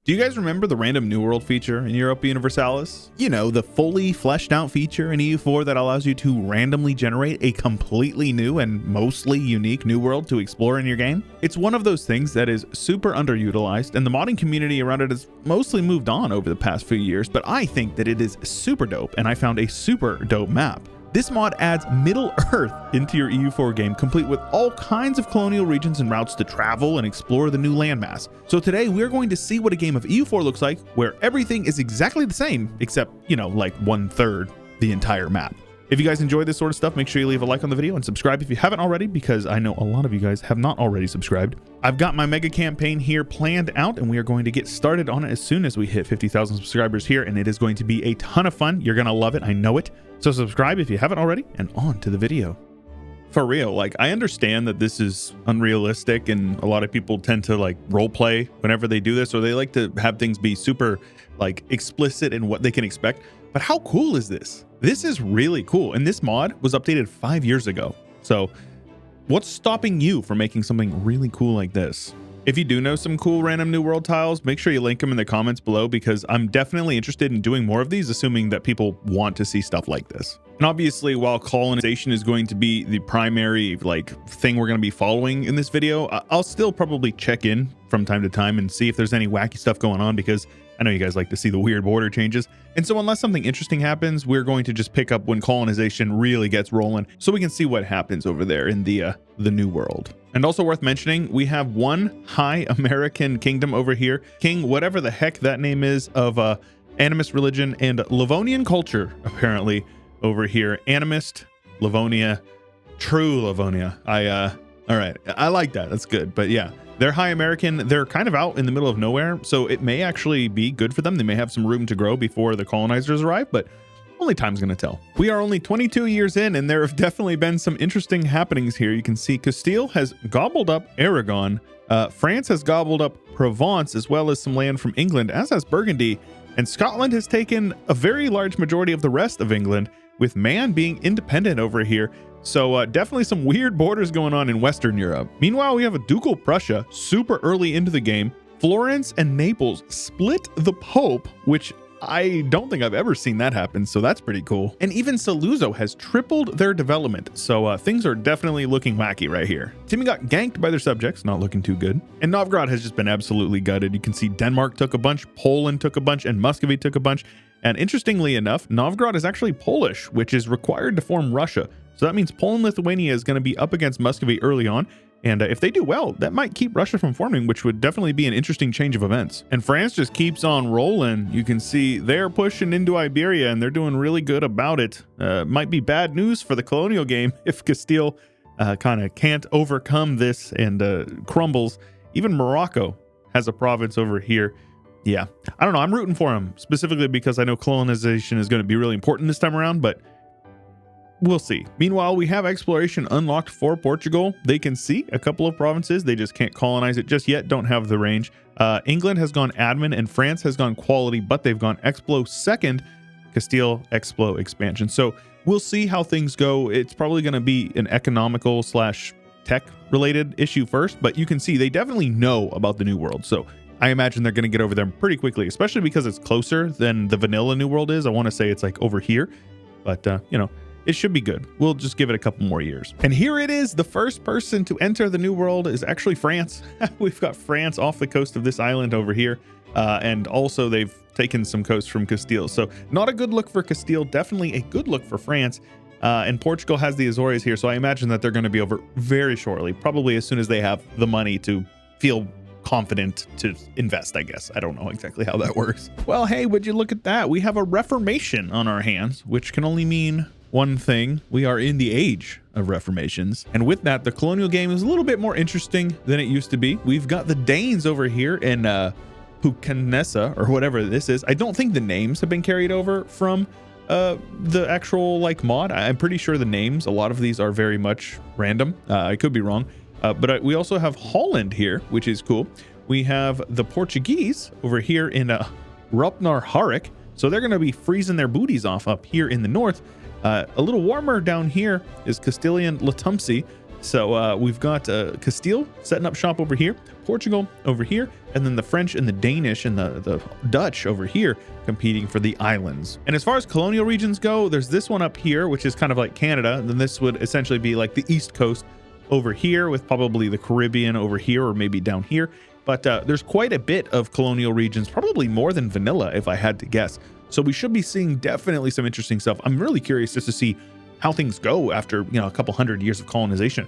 Do you guys remember the random New World feature in Europa Universalis? You know, the fully fleshed out feature in EU4 that allows you to randomly generate a completely new and mostly unique new world to explore in your game? It's one of those things that is super underutilized, and the modding community around it has mostly moved on over the past few years, but I think that it is super dope, and I found a super dope map. This mod adds Middle Earth into your EU4 game, complete with all kinds of colonial regions and routes to travel and explore the new landmass. So today we're going to see what a game of EU4 looks like, where everything is exactly the same, except, you know, like 1/3 the entire map. If you guys enjoy this sort of stuff, make sure you leave a like on the video and subscribe if you haven't already, because I know a lot of you guys have not already subscribed. I've got my mega campaign here planned out, and we are going to get started on it as soon as we hit 50,000 subscribers here, and it is going to be a ton of fun. You're going to love it. I know it. So subscribe if you haven't already, and on to the video. For real, like, I understand that this is unrealistic, and a lot of people tend to like role play whenever they do this, or they like to have things be super like explicit in what they can expect. But how cool is this? This is really cool. And this mod was updated 5 years ago. So what's stopping you from making something really cool like this? If you do know some cool random new world tiles, make sure you link them in the comments below, because I'm definitely interested in doing more of these, assuming that people want to see stuff like this. And obviously, while colonization is going to be the primary like thing we're going to be following in this video, I'll still probably check in from time to time and see if there's any wacky stuff going on, because I know you guys like to see the weird border changes. And so unless something interesting happens, we're going to just pick up when colonization really gets rolling, so we can see what happens over there in the new world. And also worth mentioning, we have one high American kingdom over here, King whatever the heck that name is, of animist religion and Livonian culture, apparently, over here. Animist, Livonia, true Livonia. All right, I like that. That's good. But yeah, they're high American. They're kind of out in the middle of nowhere, so it may actually be good for them. They may have some room to grow before the colonizers arrive, but only time's going to tell. We are only 22 years in, and there have definitely been some interesting happenings here. You can see Castile has gobbled up Aragon. France has gobbled up Provence, as well as some land from England, as has Burgundy. And Scotland has taken a very large majority of the rest of England, with Man being independent over here. So definitely some weird borders going on in Western Europe. Meanwhile, we have a Ducal Prussia super early into the game. Florence and Naples split the Pope, which I don't think I've ever seen that happen, so that's pretty cool. And even Saluzzo has tripled their development, so things are definitely looking wacky right here. Timmy got ganked by their subjects, not looking too good. And Novgorod has just been absolutely gutted. You can see Denmark took a bunch, Poland took a bunch, and Muscovy took a bunch. And interestingly enough, Novgorod is actually Polish, which is required to form Russia. So that means Poland-Lithuania is going to be up against Muscovy early on. And if they do well, that might keep Russia from forming, which would definitely be an interesting change of events. And France just keeps on rolling. You can see they're pushing into Iberia, and they're doing really good about it. Might be bad news for the colonial game if Castile kind of can't overcome this and crumbles. Even Morocco has a province over here. Yeah, I don't know. I'm rooting for them, specifically because I know colonization is going to be really important this time around, but we'll see. Meanwhile, we have exploration unlocked for Portugal. They can see a couple of provinces. They just can't colonize it just yet, don't have the range. England has gone admin, and France has gone quality, but they've gone Explo second, Castile Explo expansion. So we'll see how things go. It's probably going to be an economical / tech related issue first, but you can see they definitely know about the new world. So I imagine they're going to get over there pretty quickly, especially because it's closer than the vanilla new world is. I want to say it's like over here, but you know, it should be good. We'll just give it a couple more years. And here it is. The first person to enter the new world is actually France. We've got France off the coast of this island over here. And also they've taken some coast from Castile. So not a good look for Castile, definitely a good look for France. And Portugal has the Azores here. So I imagine that they're going to be over very shortly, probably as soon as they have the money to feel confident to invest, I guess. I don't know exactly how that works. Well, hey, would you look at that? We have a Reformation on our hands, which can only mean one thing. We are in the age of reformations, and with that, the colonial game is a little bit more interesting than it used to be. We've got the Danes over here in Pucanessa, or whatever this is. I don't think the names have been carried over from the actual like mod. I'm pretty sure the names, a lot of these are very much random. I could be wrong. But we also have Holland here, which is cool. We have the Portuguese over here in Rupnar Harik. So they're going to be freezing their booties off up here in the north. A little warmer down here is Castilian Letumsey. So we've got Castile setting up shop over here, Portugal over here, and then the French and the Danish and the Dutch over here competing for the islands. And as far as colonial regions go, there's this one up here, which is kind of like Canada. Then this would essentially be like the East Coast over here, with probably the Caribbean over here or maybe down here. But there's quite a bit of colonial regions, probably more than vanilla if I had to guess. So we should be seeing definitely some interesting stuff. I'm really curious just to see how things go after, you know, a couple hundred years of colonization.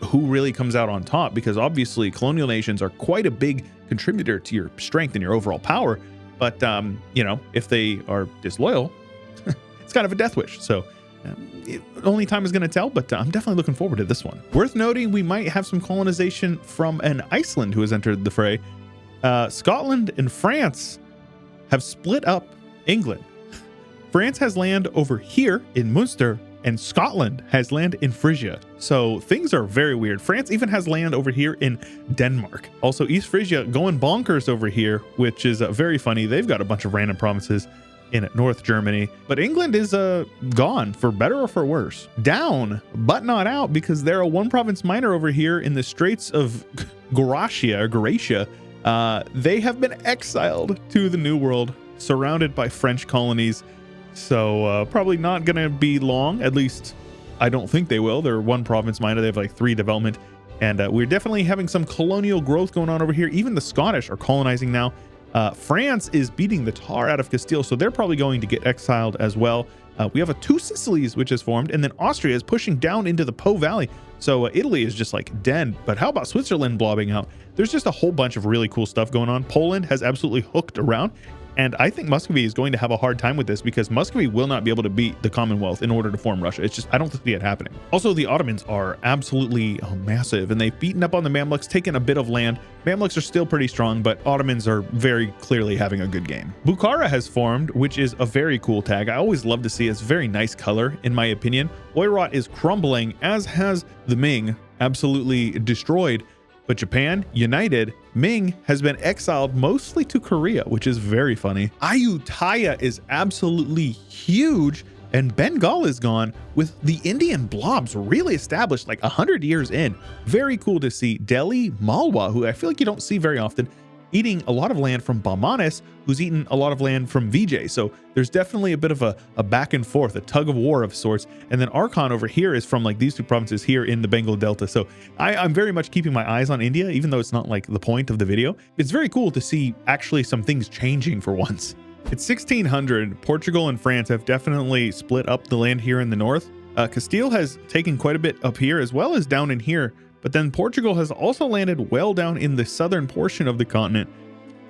Who really comes out on top, because obviously colonial nations are quite a big contributor to your strength and your overall power. But, you know, if they are disloyal, it's kind of a death wish. So only time is going to tell, but I'm definitely looking forward to this one. Worth noting, we might have some colonization from an Iceland who has entered the fray. Scotland and France have split up England. France has land over here in Munster, and Scotland has land in Frisia. So things are very weird. France even has land over here in Denmark. Also, East Frisia going bonkers over here, which is very funny. They've got a bunch of random provinces in North Germany, but England is gone, for better or for worse. Down, but not out, because they're a one province minor over here in the Straits of Galicia. They have been exiled to the New World, surrounded by French colonies. So probably not going to be long. At least I don't think they will. They're one province minor. They have like 3 development. And we're definitely having some colonial growth going on over here. Even the Scottish are colonizing now. France is beating the tar out of Castile, so they're probably going to get exiled as well. We have a 2 Sicilies which has formed, and then Austria is pushing down into the Po Valley. So Italy is just like dead. But how about Switzerland blobbing out? There's just a whole bunch of really cool stuff going on. Poland has absolutely hooked around. And I think Muscovy is going to have a hard time with this, because Muscovy will not be able to beat the Commonwealth in order to form Russia. It's just, I don't see it happening. Also, the Ottomans are absolutely massive, and they've beaten up on the Mamluks, taken a bit of land. Mamluks are still pretty strong, but Ottomans are very clearly having a good game. Bukhara has formed, which is a very cool tag. I always love to see it. It's very nice color, in my opinion. Oirat is crumbling, as has the Ming, absolutely destroyed. But Japan, united. Ming has been exiled mostly to Korea, which is very funny. Ayutthaya is absolutely huge, and Bengal is gone, with the Indian blobs really established like 100 years in. Very cool to see. Delhi, Malwa, who I feel like you don't see very often, eating a lot of land from Bahmanis, who's eaten a lot of land from Vijay. So there's definitely a bit of a back and forth, a tug of war of sorts. And then Archon over here is from like these 2 provinces here in the Bengal Delta. So I'm very much keeping my eyes on India, even though it's not like the point of the video. It's very cool to see actually some things changing for once. It's 1600. Portugal and France have definitely split up the land here in the north. Castile has taken quite a bit up here, as well as down in here. But then Portugal has also landed well down in the southern portion of the continent.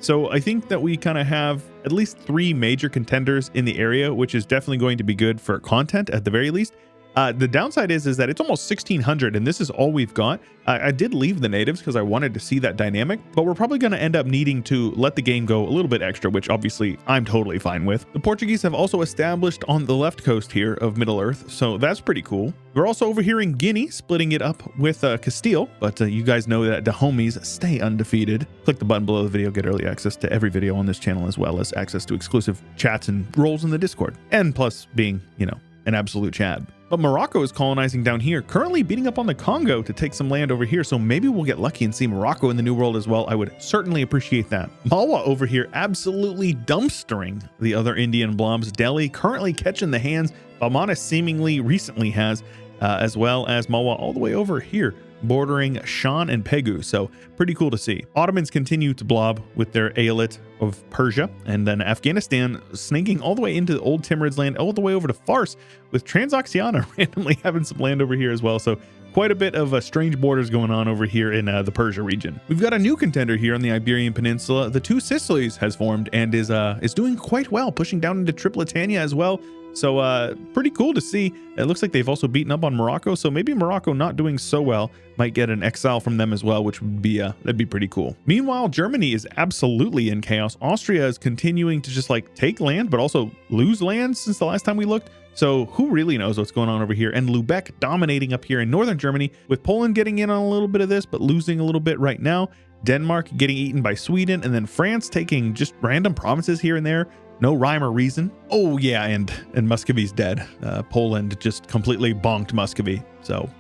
So I think that we kind of have at least 3 major contenders in the area, which is definitely going to be good for content at the very least. The downside is that it's almost 1600, and this is all we've got. I did leave the natives because I wanted to see that dynamic, but we're probably going to end up needing to let the game go a little bit extra, which obviously I'm totally fine with. The Portuguese have also established on the left coast here of Middle Earth, so that's pretty cool. We're also over here in Guinea, splitting it up with Castile, but you guys know that the homies stay undefeated. Click the button below the video, get early access to every video on this channel, as well as access to exclusive chats and roles in the Discord, and plus being, you know, an absolute Chad. But Morocco is colonizing down here, currently beating up on the Congo to take some land over here, so maybe we'll get lucky and see Morocco in the New World as well. I would certainly appreciate that. Malwa over here absolutely dumpstering the other Indian blobs. Delhi currently catching the hands. Bahmanis seemingly recently has, as well as Malwa all the way over here, bordering Shan and Pegu. So pretty cool to see. Ottomans continue to blob with their Aeolite of Persia, and then Afghanistan snaking all the way into the old Timurids land, all the way over to Fars, with Transoxiana randomly having some land over here as well. So quite a bit of strange borders going on over here in the Persia region. We've got a new contender here on the Iberian Peninsula. The 2 Sicilies has formed and is doing quite well, pushing down into Tripolitania as well. So pretty cool to see. It looks like they've also beaten up on Morocco, so maybe Morocco not doing so well might get an exile from them as well, which would be that'd be pretty cool. Meanwhile, Germany is absolutely in chaos. Austria is continuing to just like take land, but also lose land since the last time we looked. So who really knows what's going on over here? And Lubeck dominating up here in northern Germany, with Poland getting in on a little bit of this, but losing a little bit right now. Denmark getting eaten by Sweden, and then France taking just random provinces here and there. No rhyme or reason. Oh yeah, and Muscovy's dead. Poland just completely bonked Muscovy. So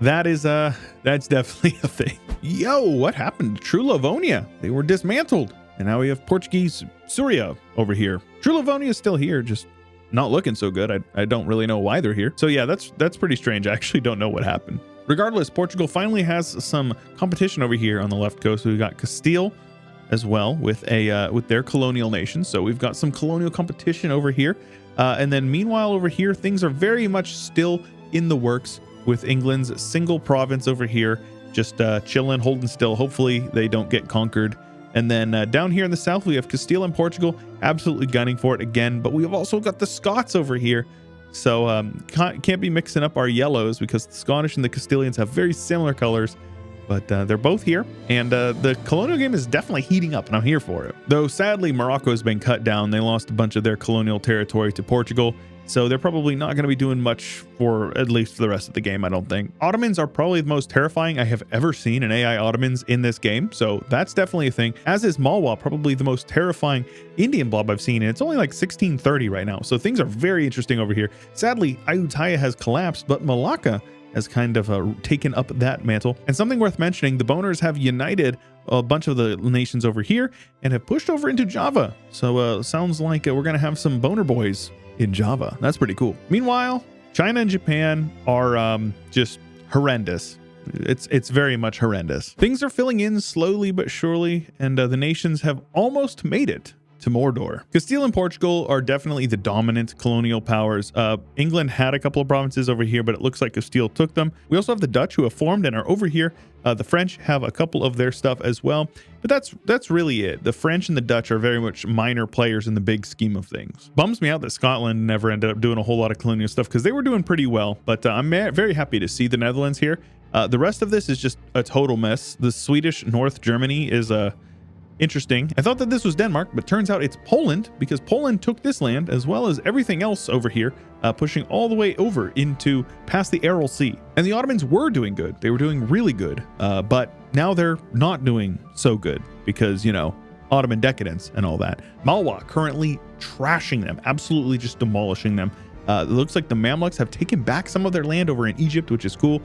that's definitely a thing. Yo, what happened to True Livonia? They were dismantled. And now we have Portuguese Syria over here. True Livonia is still here, just not looking so good. I don't really know why they're here. So yeah, that's pretty strange. I actually don't know what happened. Regardless, Portugal finally has some competition over here on the left coast. We've got Castile as well with their colonial nation. So we've got some colonial competition over here. And then meanwhile over here, things are very much still in the works with England's single province over here, just chilling, holding still. Hopefully they don't get conquered. And then down here in the south, we have Castile and Portugal absolutely gunning for it again. But we have also got the Scots over here. So can't be mixing up our yellows because the Scottish and the Castilians have very similar colors. But they're both here. And the colonial game is definitely heating up, and I'm here for it. Though sadly, Morocco has been cut down. They lost a bunch of their colonial territory to Portugal. So they're probably not going to be doing much for at least the rest of the game, I don't think. Ottomans are probably the most terrifying I have ever seen in AI Ottomans in this game. So that's definitely a thing. As is Malwa, probably the most terrifying Indian blob I've seen. And it's only like 1630 right now. So things are very interesting over here. Sadly, Ayutthaya has collapsed, but Malacca has kind of taken up that mantle. And something worth mentioning, the Boners have united a bunch of the nations over here and have pushed over into Java. So sounds like we're going to have some Boner boys in Java. That's pretty cool. Meanwhile, China and Japan are just horrendous. It's very much horrendous. Things are filling in slowly but surely, and the nations have almost made it to Mordor. Castile and Portugal are definitely the dominant colonial powers. England had a couple of provinces over here, but it looks like Castile took them. We also have the Dutch who have formed and are over here. The French have a couple of their stuff as well, but that's really it. The French and the Dutch are very much minor players in the big scheme of things. Bums me out that Scotland never ended up doing a whole lot of colonial stuff because they were doing pretty well, but I'm very happy to see the Netherlands here. The rest of this is just a total mess. The Swedish North Germany is interesting. I thought that this was Denmark, but turns out it's Poland because Poland took this land as well as everything else over here, pushing all the way over into past the Aral Sea. And the Ottomans were doing good. They were doing really good, but now they're not doing so good because, you know, Ottoman decadence and all that. Malwa currently trashing them, absolutely just demolishing them. It looks like the Mamluks have taken back some of their land over in Egypt, which is cool.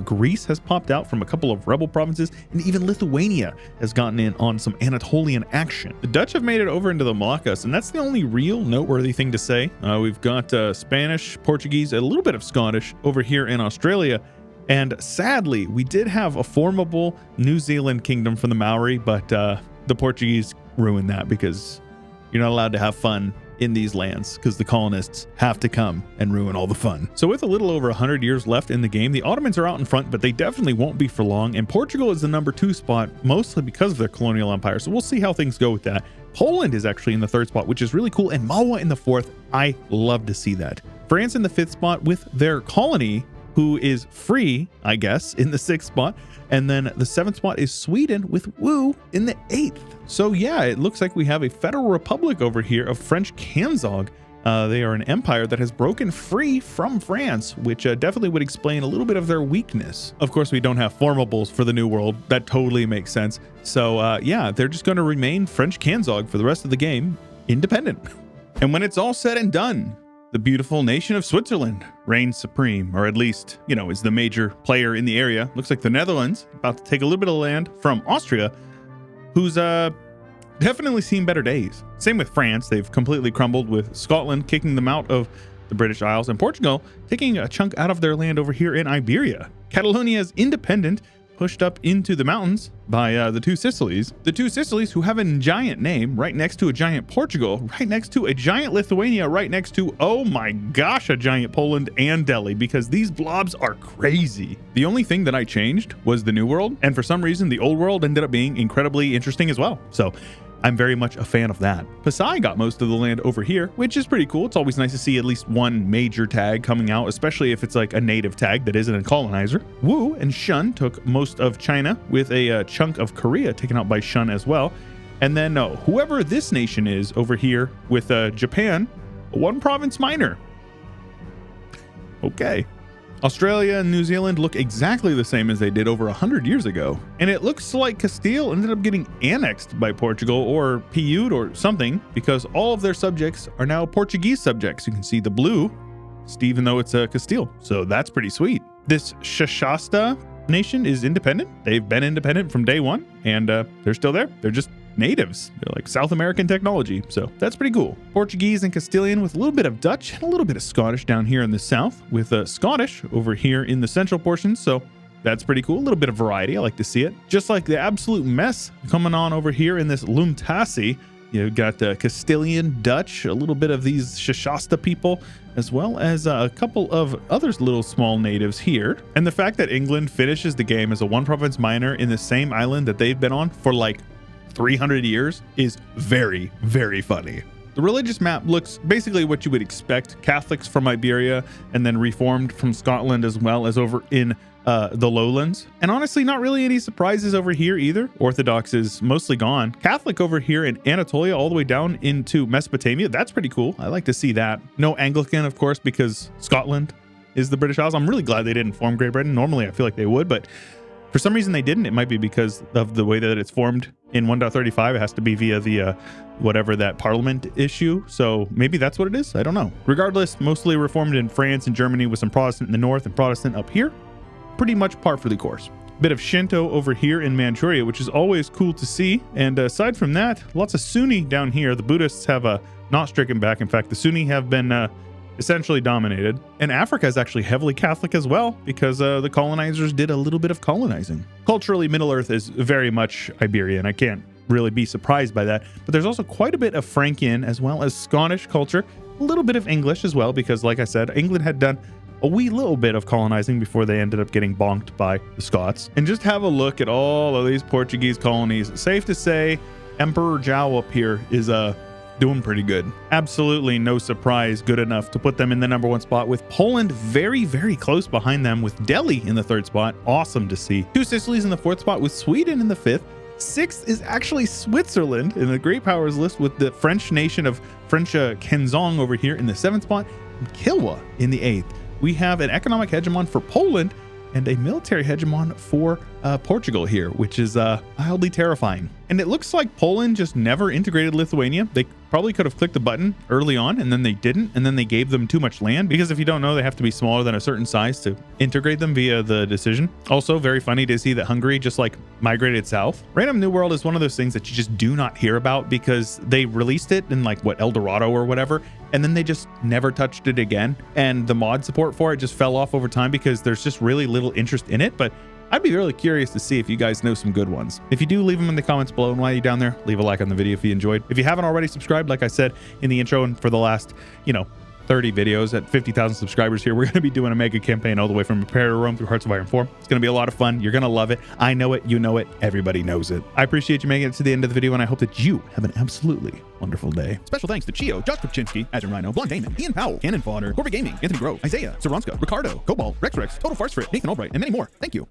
Greece has popped out from a couple of rebel provinces, and even Lithuania has gotten in on some Anatolian action. The Dutch have made it over into the Moluccas, and that's the only real noteworthy thing to say. We've got Spanish, Portuguese, a little bit of Scottish over here in Australia. And sadly, we did have a formidable New Zealand kingdom from the Maori, but the Portuguese ruined that because you're not allowed to have fun in these lands because the colonists have to come and ruin all the fun. So with a little over 100 years left in the game, the Ottomans are out in front, but they definitely won't be for long. And Portugal is the #2 spot, mostly because of their colonial empire. So we'll see how things go with that. Poland is actually in the 3rd spot, which is really cool. And Malwa in the 4th. I love to see that. France in the 5th spot with their colony, who is free, I guess, in the 6th spot. And then the 7th spot is Sweden with Wu in the 8th. So yeah, it looks like we have a federal republic over here of French Kanzog. They are an empire that has broken free from France, which definitely would explain a little bit of their weakness. Of course, we don't have formables for the New World. That totally makes sense. So yeah, they're just going to remain French Kanzog for the rest of the game, independent. And when it's all said and done, the beautiful nation of Switzerland reigns supreme, or at least, you know, is the major player in the area. Looks like the Netherlands about to take a little bit of land from Austria, who's definitely seen better days. Same with France. They've completely crumbled, with Scotland kicking them out of the British Isles, and Portugal taking a chunk out of their land over here in Iberia. Catalonia is independent, pushed up into the mountains by the Two Sicilies. The Two Sicilies, who have a giant name right next to a giant Portugal, right next to a giant Lithuania, right next to, oh my gosh, a giant Poland and Delhi, because these blobs are crazy. The only thing that I changed was the New World, and for some reason the Old World ended up being incredibly interesting as well. So I'm very much a fan of that. Pasai got most of the land over here, which is pretty cool. It's always nice to see at least one major tag coming out, especially if it's like a native tag that isn't a colonizer. Wu and Shun took most of China, with a chunk of Korea taken out by Shun as well. And then whoever this nation is over here with Japan, one province minor. Okay. Australia and New Zealand look exactly the same as they did over 100 years ago. And it looks like Castile ended up getting annexed by Portugal, or PU'd or something, because all of their subjects are now Portuguese subjects. You can see the blue, even though it's Castile. So that's pretty sweet. This Shashasta nation is independent. They've been independent from day one, and they're still there. They're just natives. They're like South American technology, so that's pretty cool. Portuguese and Castilian with a little bit of Dutch and a little bit of Scottish down here in the south, with Scottish over here in the central portion, so that's pretty cool. A little bit of variety. I like to see it. Just like the absolute mess coming on over here in this Lumtasi. You've got Castilian, Dutch, a little bit of these Shashasta people, as well as a couple of other little small natives here. And the fact that England finishes the game as a one province minor in the same island that they've been on for like 300 years is very, very funny. The religious map looks basically what you would expect. Catholics from Iberia, and then Reformed from Scotland, as well as over in the lowlands. And honestly, not really any surprises over here either. Orthodox is mostly gone. Catholic over here in Anatolia all the way down into Mesopotamia. That's pretty cool. I like to see that. No Anglican, of course, because Scotland is the British Isles. I'm really glad they didn't form Great Britain. Normally I feel like they would, but for some reason they didn't. It might be because of the way that it's formed in 1.35. It has to be via the whatever that parliament issue. So maybe that's what it is. I don't know. Regardless, mostly reformed in France and Germany, with some Protestant in the north and Protestant up here. Pretty much par for the course. Bit of Shinto over here in Manchuria, which is always cool to see. And aside from that, lots of Sunni down here. The Buddhists have not stricken back. In fact, the Sunni have been essentially dominated. And Africa is actually heavily Catholic as well, because the colonizers did a little bit of colonizing. Culturally, Middle Earth is very much Iberian. I can't really be surprised by that. But there's also quite a bit of Frankian as well as Scottish culture. A little bit of English as well, because like I said, England had done a wee little bit of colonizing before they ended up getting bonked by the Scots. And just have a look at all of these Portuguese colonies. Safe to say, Emperor Zhao up here is doing pretty good. Absolutely no surprise good enough to put them in the #1 spot, with Poland very, very close behind them, with Delhi in the 3rd spot. Awesome to see. 2 Sicilies in the 4th spot, with Sweden in the 5th. 6th is actually Switzerland in the Great Powers list, with the French nation of French Kenzong over here in the 7th spot, and Kilwa in the 8th. We have an economic hegemon for Poland and a military hegemon for Portugal here, which is mildly terrifying. And it looks like Poland just never integrated Lithuania. They probably could have clicked the button early on, and then they didn't, and then they gave them too much land, because if you don't know, they have to be smaller than a certain size to integrate them via the decision. Also, very funny to see that Hungary just like migrated south. Random New World is one of those things that you just do not hear about, because they released it in like what, El Dorado or whatever, and then they just never touched it again. And the mod support for it just fell off over time because there's just really little interest in it. But I'd be really curious to see if you guys know some good ones. If you do, leave them in the comments below. And while you're down there, leave a like on the video if you enjoyed. If you haven't already subscribed, like I said in the intro, and for the last, 30 videos at 50,000 subscribers here, we're going to be doing a mega campaign all the way from Prepare to Rome through Hearts of Iron 4. It's going to be a lot of fun. You're going to love it. I know it. You know it. Everybody knows it. I appreciate you making it to the end of the video, and I hope that you have an absolutely wonderful day. Special thanks to Chio, Josh Kopczynski, Azure Rhino, Blonde Damon, Ian Powell, Cannon Fodder, Corporate Gaming, Anthony Grove, Isaiah, Saronska, Ricardo, Cobalt, Rex, Total Farce Frit, Nathan Albright, and many more. Thank you.